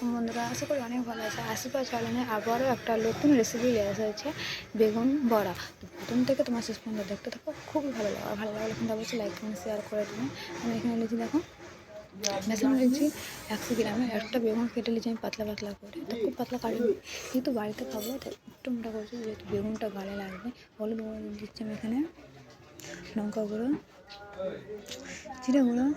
বন্ধুরা আশা করি অনেক ভালো আছে। আশীর্বাদ চ্যানেলে আবারও একটা নতুন রেসিপি নিয়ে আসা হয়েছে, বেগুন বড়া। তো প্রথম থেকে তোমার শেষ পর্যন্ত দেখতে থাকো, খুবই ভালো লাগে। ভালো লাগলে কিন্তু অবশ্যই লাইক কমেন্ট শেয়ার করে দেবেন। আমি এখানে নিয়েছি, দেখো বেসন নিয়েছি 100 গ্রামের। একটা বেগুন কেটে নিয়েছি আমি পাতলা পাতলা করে, তো খুব পাতলা কাটিনি, যেহেতু বাড়িতে খাবো তাই একটু মোটা করছি, যেহেতু বেগুনটা গালে লাগবে। হলুদ গুঁড়ো দিচ্ছি আমি এখানে, লঙ্কা গুঁড়ো, জিরে গুঁড়ো,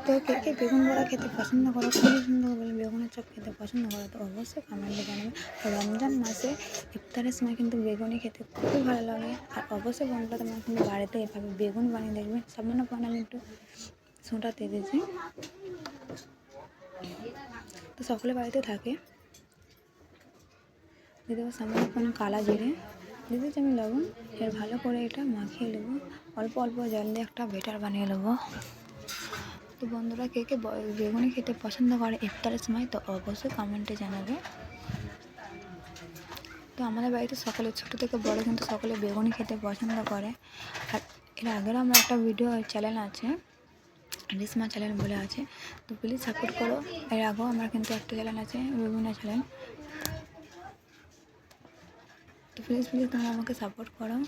তো কে কে বেগুন বড়া খেতে পছন্দ করো, খুবই সুন্দর বলে বেগুনের চপ খেতে পছন্দ করো, তো অবশ্যই কমেন্টে জানাবে। রমজান মাসে ইফতারের সময় কিন্তু বেগুনি খেতে খুবই ভালো লাগে। আর অবশ্যই বন্ধুরা তোমরা কিন্তু বাড়িতে এভাবে বেগুন বানিয়ে দেখবেন। সামান্য পান আমি একটু সোঁটা দিয়ে দিয়েছি, তো সকলে বাড়িতে থাকে। দিয়ে দেবো সামান্য পান কালা জিরে, দিয়ে দিচ্ছি আমি লবণ। এর ভালো করে এটা মাখিয়ে নেবো, অল্প অল্প জল দিয়ে একটা বেটার বানিয়ে নেবো। তো বন্ধুরা কে কে বেগুনি খেতে পছন্দ করে ইফতারের সময়, তো অবশ্যই কমেন্টে জানাবে। তো আমাদের বাড়িতে সকলে ছোটো থেকে বড় কিন্তু সকলে বেগুনি খেতে পছন্দ করে। আর এর আগের আমার একটা ভিডিও চ্যানেল আছে, রিসমা চ্যানেল বলে আছে, তো প্লিজ সাপোর্ট করো। এর আগেও আমার কিন্তু একটা চ্যানেল আছে, বেগুনা চ্যানেল, তো প্লিজ তোমরা আমাকে সাপোর্ট করো।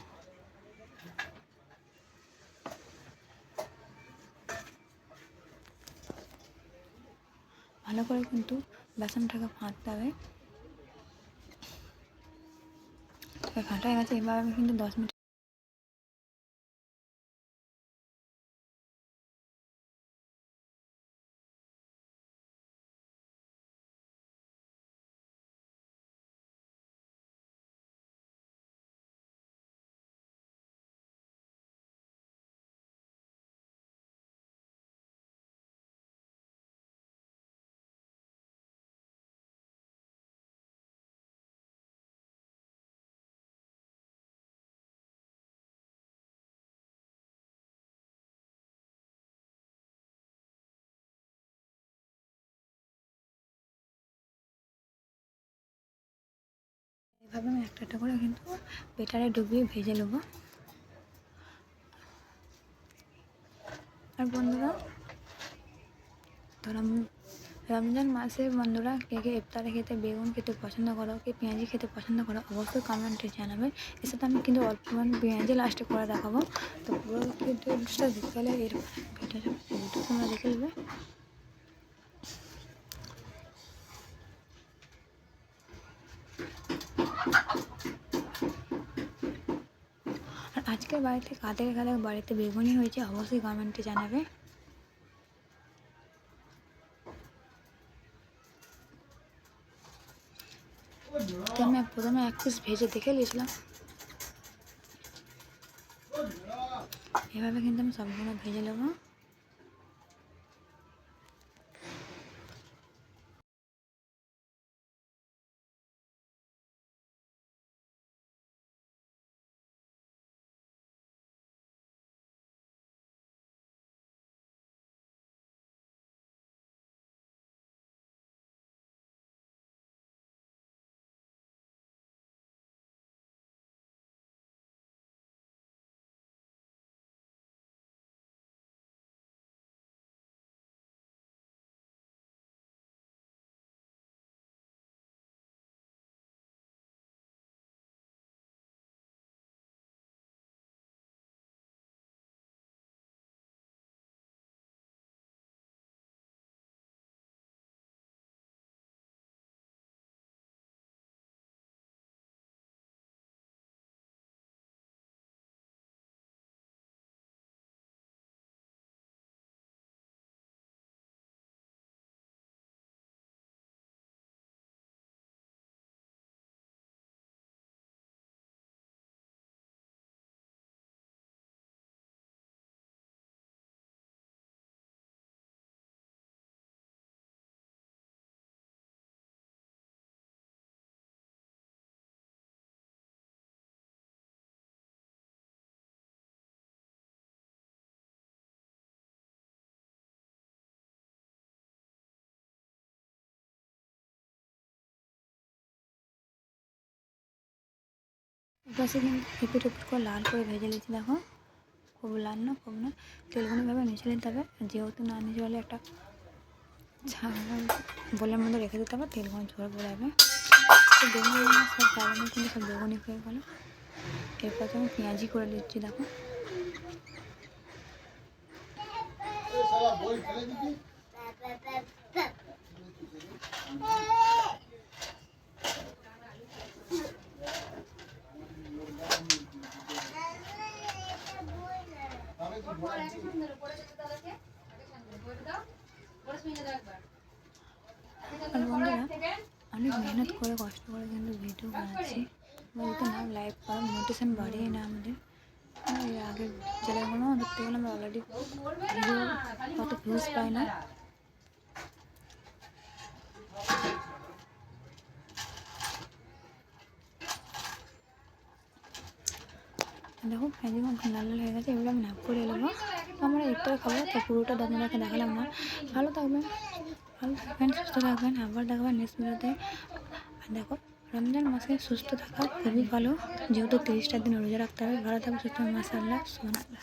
ভালো করে কিন্তু বেসনটাকে ফাটতে হবে। ফাটা হয়ে গেছে, এবার আমি কিন্তু 10 মিনিট এভাবে আমি একটা একটা করে কিন্তু বেটারে ডুবিয়ে ভেজে নেবো। আর বন্ধুরা রমজান মাসে বন্ধুরা কে কে ইফতারে খেতে বেগুন খেতে পছন্দ করো, কে পেঁয়াজি খেতে পছন্দ করো, অবশ্যই কমেন্টে জানাবে। এর সাথে আমি কিন্তু অল্প পরিমাণ পেঁয়াজি লাস্টে করে দেখাবো। তো পুরো ডিটেলসটা দেখতে হলে এর ভিডিওটা তোমরা দেখে নেবে। আর আজকের বাড়িতে কাদের কাদের বাড়িতে বেগুনি হয়েছে অবশ্যই কমেন্টে জানাবে। তো আমি প্রথমে 1 পিস ভেজে দেখে নিয়েছিলাম, এভাবে কিন্তু আমি সবগুলো ভেজে নেবো। এপাশে কিন্তু এপিট ওপিট করে লাল করে ভেজে নিয়েছি, দেখো খুব লাল না খুব না, তেলগুলোভাবে নিচে নিতে হবে। যেহেতু না নিচে হলে একটা ছাল বোলের মধ্যে রেখে দিতে হবে, তেলগুলো ঝরে পড়ে যাবে। তো বেগুন সব কারণে কিন্তু সব বেগুনি হয়ে গেল। এরপর আমি পেঁয়াজি করে দিচ্ছি, দেখো। আর বন্ধুরা, অনেক মেহনত করে কষ্ট করে কিন্তু ভিডিও বানাচ্ছি। বলতে না লাইভ করা মোটিভেশন বাড়িয়ে না আমাদের। এর আগের চ্যানেলগুলো দেখতে গেলে আমরা অলরেডি ভিডিও অত ভিউজ পাই না। দেখো পেঁয়াজি লাল লাল হয়ে গেছে, এগুলো আমি নাপ করে নেবো। আমরা ইফতার খাবো, তো পুরোটা আপনাদেরকে দেখালাম না। ভালো থাকবেন সুস্থ থাকবেন, আবার দেখাবেন নেক্সট ভিডিওতে। আর দেখো, রমজান মাসে সুস্থ থাকা খুবই ভালো, যেহেতু 30টা দিন রোজা রাখতে হবে। ভালো থাকবে সুস্থ, মাশাআল্লাহ, সুবহানাল্লাহ।